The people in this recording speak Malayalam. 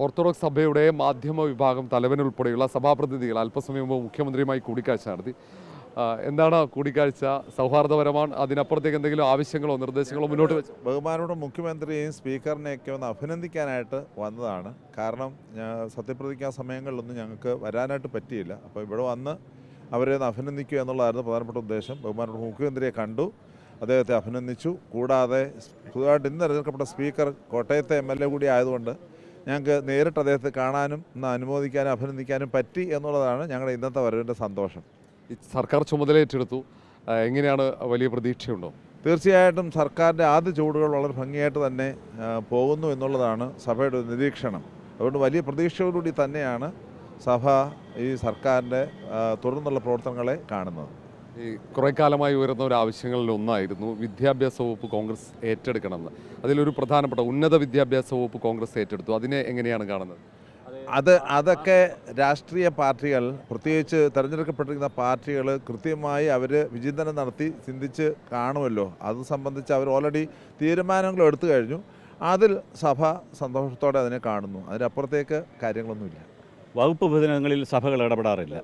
ഓർത്തഡോക്സ് സഭയുടെ മാധ്യമ വിഭാഗം തലവനുൾപ്പെടെയുള്ള സഭാപ്രതിനിധികൾ അല്പസമയം മുമ്പ് മുഖ്യമന്ത്രിയുമായി കൂടിക്കാഴ്ച നടത്തി. എന്താണ് കൂടിക്കാഴ്ച? സൗഹാർദ്ദപരമാണ്? അതിനപ്പുറത്തേക്ക് എന്തെങ്കിലും ആവശ്യങ്ങളോ നിർദ്ദേശങ്ങളോ മുന്നോട്ട് വെച്ചു? ബഹുമാനോട് മുഖ്യമന്ത്രിയെയും സ്പീക്കറിനെയൊക്കെ ഒന്ന് അഭിനന്ദിക്കാനായിട്ട് വന്നതാണ്. കാരണം സത്യപ്രതിജ്ഞാ സമയങ്ങളിലൊന്നും ഞങ്ങൾക്ക് വരാനായിട്ട് പറ്റിയില്ല. അപ്പോൾ ഇവിടെ വന്ന് അവരെ ഒന്ന് അഭിനന്ദിക്കുക എന്നുള്ളതായിരുന്നു പ്രധാനപ്പെട്ട ഉദ്ദേശം. ബഹുമാനോട് മുഖ്യമന്ത്രിയെ കണ്ടു, അദ്ദേഹത്തെ അഭിനന്ദിച്ചു. കൂടാതെ പുതുതായിട്ട് ഇന്ന് തിരഞ്ഞെടുക്കപ്പെട്ട സ്പീക്കർ കോട്ടയത്തെ MLA കൂടി ആയതുകൊണ്ട് ഞങ്ങൾക്ക് നേരിട്ട് അദ്ദേഹത്തെ കാണാനും ഒന്ന് അനുമോദിക്കാനും അഭിനന്ദിക്കാനും പറ്റി എന്നുള്ളതാണ് ഞങ്ങളുടെ ഇന്നത്തെ വരവിൻ്റെ സന്തോഷം. സർക്കാർ ചുമതല ഏറ്റെടുത്തു, എങ്ങനെയാണ്? വലിയ പ്രതീക്ഷയുണ്ടോ? തീർച്ചയായിട്ടും സർക്കാരിൻ്റെ ആദ്യ ചുവടുകൾ വളരെ ഭംഗിയായിട്ട് തന്നെ പോകുന്നു എന്നുള്ളതാണ് സഭയുടെ നിരീക്ഷണം. അതുകൊണ്ട് വലിയ പ്രതീക്ഷയോടുകൂടി തന്നെയാണ് സഭ ഈ സർക്കാരിൻ്റെ തുടർന്നുള്ള പ്രവർത്തനങ്ങളെ കാണുന്നത്. ഈ കുറേ കാലമായി ഉയർന്ന ഒരു ആവശ്യങ്ങളിൽ ഒന്നായിരുന്നു വിദ്യാഭ്യാസ വകുപ്പ് കോൺഗ്രസ് ഏറ്റെടുക്കണമെന്ന്. അതിലൊരു പ്രധാനപ്പെട്ട ഉന്നത വിദ്യാഭ്യാസ വകുപ്പ് കോൺഗ്രസ് ഏറ്റെടുത്തു. അതിനെ എങ്ങനെയാണ് കാണുന്നത്? അതൊക്കെ രാഷ്ട്രീയ പാർട്ടികൾ, പ്രത്യേകിച്ച് തിരഞ്ഞെടുക്കപ്പെട്ടിരിക്കുന്ന പാർട്ടികൾ കൃത്യമായി അവർ വിചിന്തനം നടത്തി ചിന്തിച്ച് കാണുമല്ലോ. അത് സംബന്ധിച്ച് അവർ ഓൾറെഡി തീരുമാനങ്ങൾ എടുത്തു കഴിഞ്ഞു. അതിൽ സഭ സന്തോഷത്തോടെ അതിനെ കാണുന്നു. അതിനപ്പുറത്തേക്ക് കാര്യങ്ങളൊന്നുമില്ല. വകുപ്പ് വിഭജനങ്ങളിൽ സഭകൾ ഇടപെടാറില്ല.